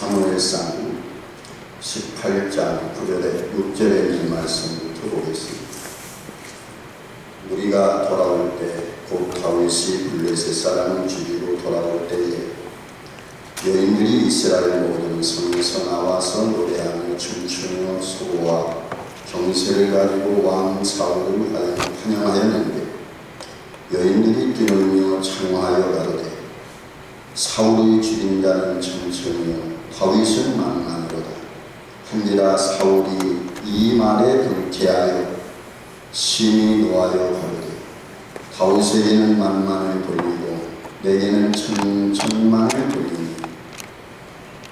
사무엘상 18장 6절에 있는 말씀을 들어보겠습니다. 우리가 돌아올 때 곧 다윗이 블레셋 사람을 죽이고 돌아올 때에 여인들이 이스라엘 모든 성에서 나와서 노래하며 춤추며 수고와 경세를 가지고 왕 사울을 환영하였는데 여인들이 뛰놀며 창화하여 가로되 사울의 죽인 자는 천천히요 다윗은 만만하로다. 한디라 사울이 이 말에 불쾌하여 심히 노하여 가로되 다윗에게는 만만을 돌리고 내게는 천만을 돌리니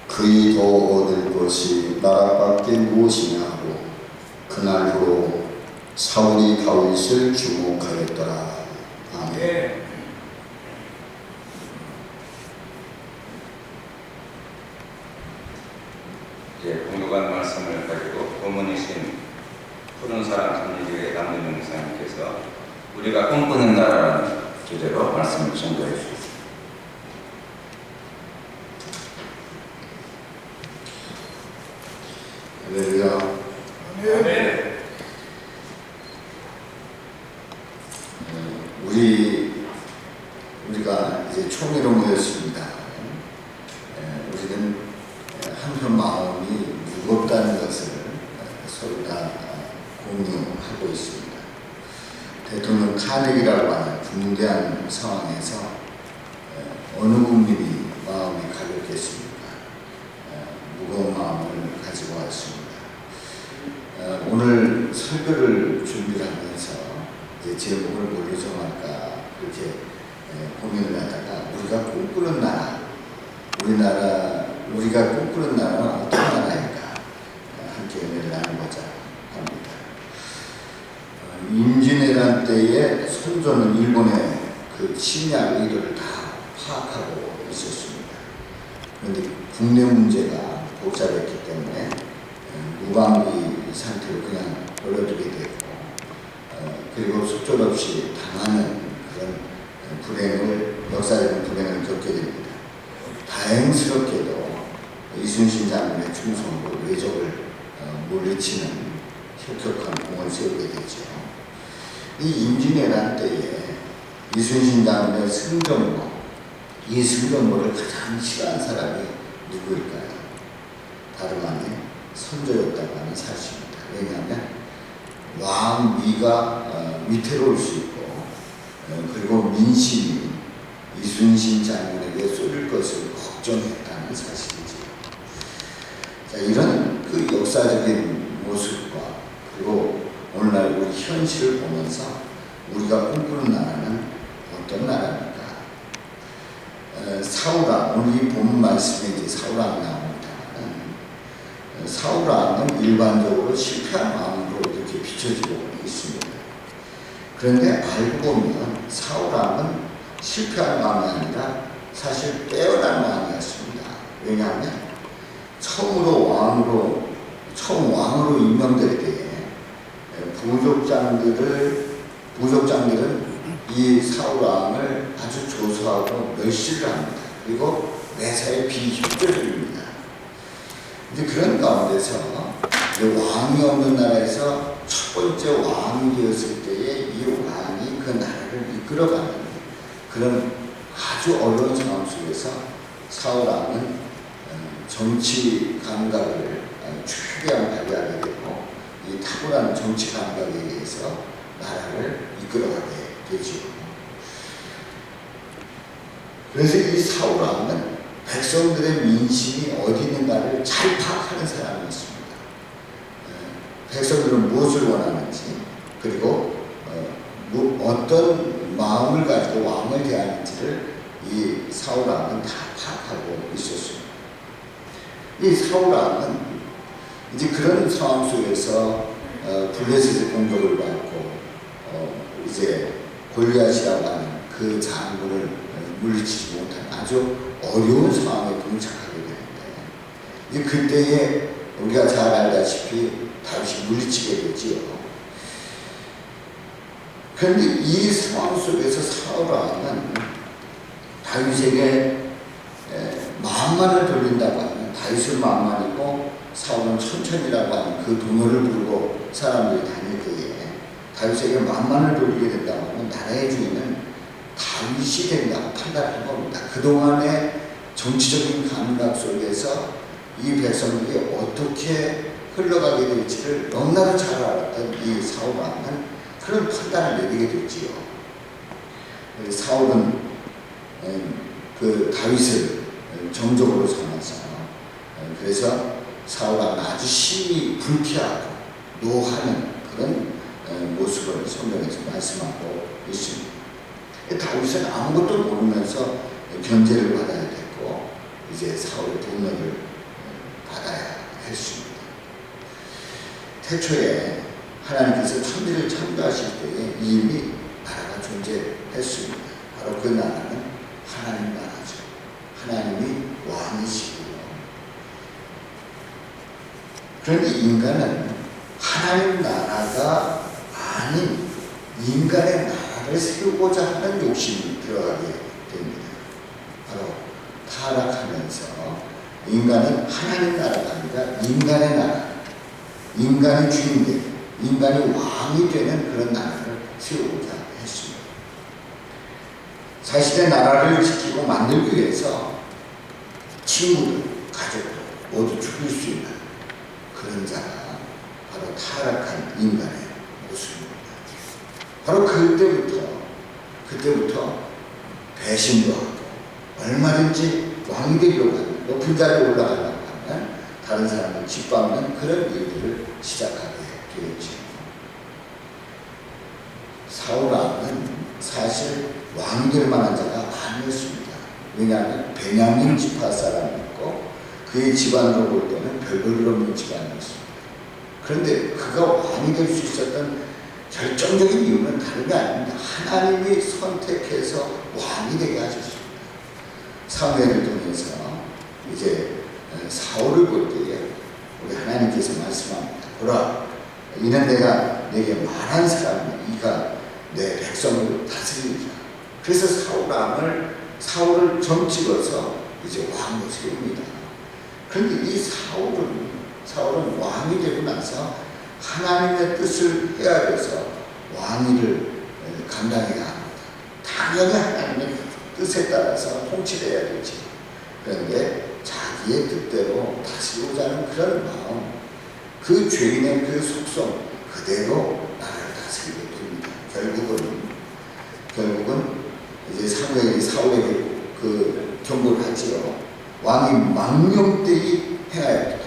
그이 더 얻을 것이 나라밖에 무엇이냐 하고 그날로 사울이 다윗을 주목하였더라. 아멘. 이제 공유관 말씀을 가지고 본문이신 푸른 사랑 삼리교회 남은 목사님께서 우리가 꿈꾸는 나라라는 주제로 말씀을 전도해 주셨습니다. 할렐루야. 아멘. 우리가 이제 총회로 모였습니다. 우리는 한편 마음이 무겁다는 것을 서로 다 공유하고 있습니다. 대통령 카네기라고 하는 중대한 상황에서 어느 국민이 마음이 가볍겠습니까? 무거운 마음을 가지고 왔습니다. 오늘 설교를 준비하면서 이제 제목을 뭘로 정할까 그렇게 고민을 하다가 우리가 꿈꾸는 나라, 우리가 꿈꾸는 나라는 어떤 나라인가 함께 은혜를 나누고자 합니다. 임진왜란 때에 선조는 일본의 그 침략 의도를 다 파악하고 있었습니다. 그런데 국내 문제가 복잡했기 때문에 무방비 상태로 그냥 올려두게 됐고 그리고 속절없이 당하는 그런 역사적인 불행을 겪게 됩니다. 다행스럽게도 이순신 장군의 충성으로 외적을 물리치는 혁혁한 공을 세우게 되죠. 이 임진왜란 때에 이순신 장군의 승전보, 이 승전보를 가장 싫어한 사람이 누구일까요? 다름 아닌 선조였다고 하는 사실입니다. 왜냐하면 왕위가 위태로울 수 있고 그리고 민심이 이순신 장군에게 쏠릴 것을 걱정했다는 사실이죠. 자, 이런 그 역사적인 모습과 그리고 오늘날 우리 현실을 보면서 우리가 꿈꾸는 나라는 어떤 나라입니까? 사울왕, 오늘 이 본 말씀에 이제 사울왕이 나옵니다. 사울왕은 일반적으로 실패한 왕으로 이렇게 비춰지고 있습니다. 그런데 알고 보면 사울왕은 실패한 왕이 아니라 사실 빼어난 왕이었습니다. 왜냐하면 처음 왕으로 임명될 때에 부족장들은 이 사울왕을 아주 조소하고 멸시를 합니다. 그리고 매사에 비협조적입니다. 이제 그런 가운데서 왕이 없는 나라에서 첫 번째 왕이 되었을 때에 이 왕이 그 나라를 이끌어가는 그런 아주 어려운 상황 속에서 사울왕은 정치 감각을 최대한 발휘하게 되고 이 탁월한 정치 감각에 의해서 나라를 이끌어가게 되죠. 그래서 이 사울왕은 백성들의 민심이 어디 있는가를 잘 파악하는 사람이었습니다. 백성들은 무엇을 원하는지 그리고 어떤 마음을 가지고 왕을 대하는지를 이 사울왕은 다 파악하고 있었습니다. 이 사울왕은 이제 그런 상황 속에서 블레셋의 공격을 받고 이제 골리앗이라고 하는 그 장군을 물리치지 못한 아주 어려운 상황에 봉착하게 되는데 이제 그때에 우리가 잘 알다시피 다윗이 물리치게 되지요. 그런데 이 상황 속에서 사울왕은 다윗에게 마음만을 돌린다고 하면 다윗은 만만이고 사울은 천천히라고 하는 그 동요를 부르고 사람들이 다닐 때에 다윗에게 만만을 돌리게 된다고 하면 나라의 주인은 다윗이 된다고 판단한 겁니다. 그동안의 정치적인 감각 속에서 이 백성들이 어떻게 흘러가게 될지를 너무나도 잘 알았던 이 사울 왕은 그런 판단을 내리게 됐지요. 사울은 그 다윗을 정적으로 삼아서 그래서 사울 왕은 아주 심히 불쾌하고 노하는 그런 모습을 성경에서 말씀하고 있습니다. 다윗은 아무것도 모르면서 견제를 받아야 됐고 이제 사울의 동료를 받아야 했습니다. 태초에 하나님께서 천지를 창조하실 때에 이미 나라가 존재했습니다. 바로 그 나라는 하나님 나라죠. 하나님이 왕이시고요. 그런데 인간은 하나님 나라가 아닌 인간의 나라를 세우고자 하는 욕심이 들어가게 됩니다. 바로 타락하면서 인간은 하나님 나라가 아니라 인간의 나라, 인간이 주인되고 인간이 왕이 되는 그런 나라를 세우고자 했습니다. 자신의 나라를 지키고 만들기 위해서 친구들, 가족들 모두 죽일 수 있는 그런 자가 바로 타락한 인간의 모습입니다. 바로 그때부터 배신도 하고 얼마든지 왕이 되려고 하는 높은 자리에 올라가려고 하면 다른 사람을 짓밟는 그런 일들을 시작하게 되었죠. 사울 왕은 사실 왕이 될 만한 자가 아니었습니다. 왜냐하면 베냐민 지파 사람이었고 그의 집안으로 볼 때는 별볼일 없는 집안이었습니다. 그런데 그가 왕이 될 수 있었던 결정적인 이유는 다른 게 아닙니다. 하나님이 선택해서 왕이 되게 하셨습니다. 사무엘을 통해서 이제 사울을 볼 때에 우리 하나님께서 말씀합니다. 보라, 이는 내가 내게 말한 사람이 이가 내 백성을 다스리리라. 그래서 사울을 점 찍어서 이제 왕으로 세웁니다. 그런데 이 사울은 왕이 되고 나서 하나님의 뜻을 헤아려서 왕위를 감당해야 합니다. 당연히 하나님의 뜻에 따라서 통치를 해야 되지. 그런데 자기의 뜻대로 다스리고자 하는 그런 마음, 그 죄인의 그 속성 그대로 나라를 다스리게 됩니다. 결국은 이제 사무엘이 사울에게 그 경고를 하지요. 왕이 망령되이 행하여야 합니다.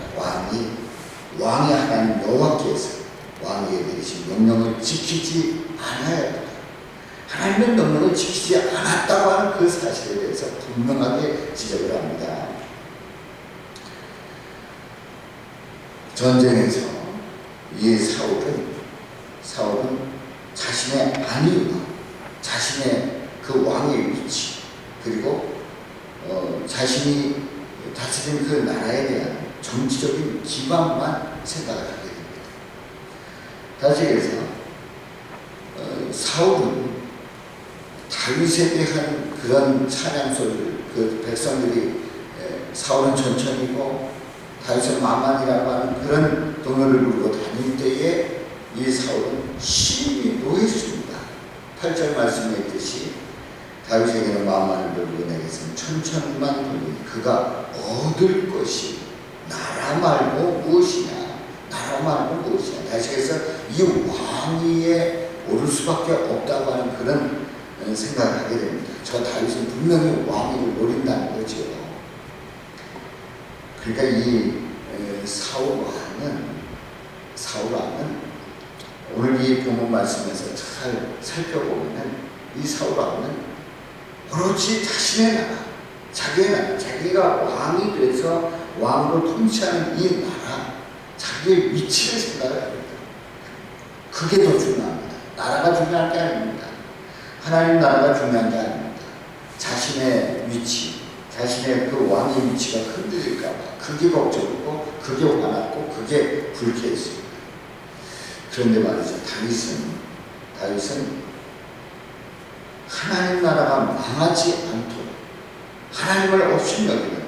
왕이 하나님 여호와께서 왕에게 내리신 명령을 지키지 않아야 합니다. 하나님의 명령을 지키지 않았다고 하는 그 사실에 대해서 분명하게 지적을 합니다. 전쟁에서 이 사울은 자신의 안위와 자신의 그 왕의 위치 그리고 자신이 다스린 그 나라에 대한 정치적인 기반만 생각을 하게 됩니다. 다시 해서 사울은 다윗에 대한 그런 찬양 소리를 그 백성들이 사울은 천천히고 다윗은 만만이라고 하는 그런 동요를 부르고 다닐 때에 이 사울은 심히 노했습니다. 8절 말씀에 있듯이 다윗에게는 만만을 돌리고 내게서는 천천히만 돌리니 그가 얻을 것이 나라 말고 무엇이냐. 다시 해서 이 왕위에 오를 수밖에 없다고 하는 그런 생각을 하게 됩니다. 저 다윗은 분명히 왕위를 노린다는 거죠. 그러니까 이 사울 왕은 오늘 이 본문 말씀에서 잘 살펴보면 이 사울 왕은 오로지 자신의 나라, 자기의 나라, 자기가 왕이 돼서 왕으로 통치하는 이 나라, 자기의 위치를 생각을 합니다. 그게 더 중요합니다. 나라가 중요한 게 아닙니다. 하나님 나라가 중요한 게 아닙니다. 자신의 위치, 자신의 그 왕의 위치가 흔들릴까봐 그게 걱정이고 그게 화났고 그게 불쾌했습니다. 그런데 말이죠. 다윗은 하나님 나라가 망하지 않도록 하나님을 업신여기는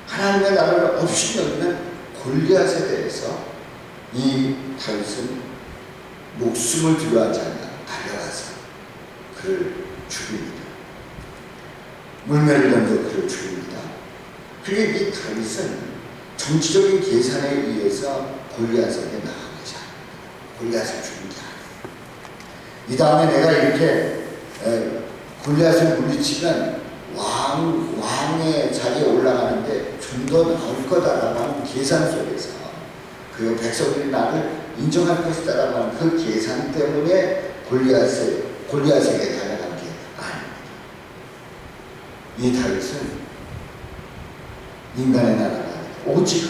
하나님의 나라를 없이 여기는 골리앗에 대해서 이 다윗은 목숨을 두려워하지 않아 달려가서 그를 죽입니다. 물매를 던져 그를 죽입니다. 그리고 이 다윗은 정치적인 계산에 의해서 골리앗에게 나아가자. 골리앗을 죽인 게 아니에요. 이 다음에 내가 이렇게 골리앗을 물리치면 왕의 자리에 올라가는데 좀 더 나올 거다라고 하는 계산 속에서 그리고 백성들이 나를 인정할 것이다라고 하는 그 계산 때문에 골리앗에게 달려간 게 아닙니다. 이 다윗은 인간의 나라가 아니라 오직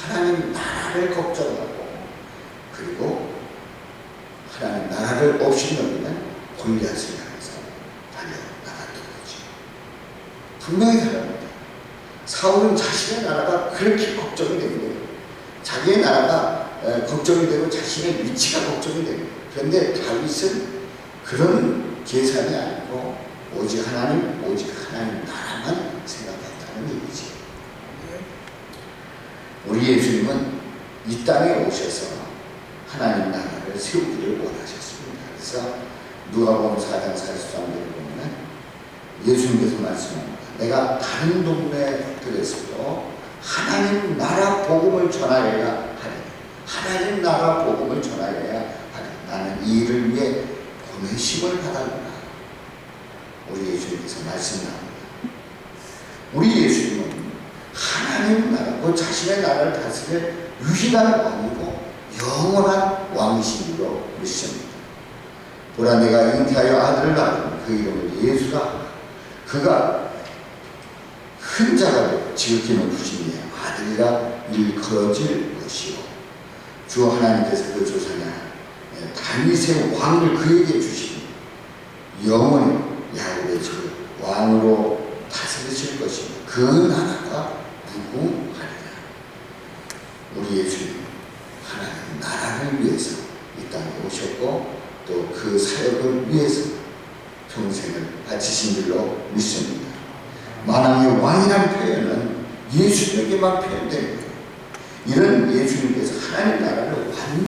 하나님 나라를 걱정하고 그리고 하나님 나라를 없이 여기는 골리앗을 향해서 달려나갔던 거죠. 분명히 다릅니다. 사울은 자신의 나라가 그렇게 걱정이 되는 자기의 나라가 걱정이 되고 자신의 위치가 걱정이 됩니다. 그런데 다윗은 그런 계산이 아니고 오직 하나님 나라만 생각했다는 얘기지. 우리 예수님은 이 땅에 오셔서 하나님 나라를 세우기를 원하셨습니다. 그래서 누가복음 4장 43절을 보면 예수님께서 말씀합니다. 내가 다른 동네들에서도 하나님 나라 복음을 전하여야 하리. 하나님 나라 복음을 전하여야 하리. 나는 이 일을 위해 보내심을 받았구나. 우리 예수님께서 말씀합니다. 우리 예수님은 하나님 나라, 그 자신의 나라를 다스릴 유일한 왕이고 영원한 왕이심으로 믿습니다. 보라 내가 잉태하여 아들을 낳은 그 이름을 예수라 하라. 그가 큰 자가 지극히 높으신 이의 아들이라 일컬어질 것이요 주 하나님께서 그 조상의 다윗의 왕을 그에게 주시니 영원히 야곱의 집 왕으로 다스리실 것이며 그 나라가 무궁하리라. 우리 예수님 하나님 나라를 위해서 이 땅에 오셨고 또 그 사역을 위해서 평생을 바치신 줄로 믿습니다. 만왕의 왕이라는 표현은 예수님에게만 표현됩니다. 이런 예수님께서 하나님 나라를 완전히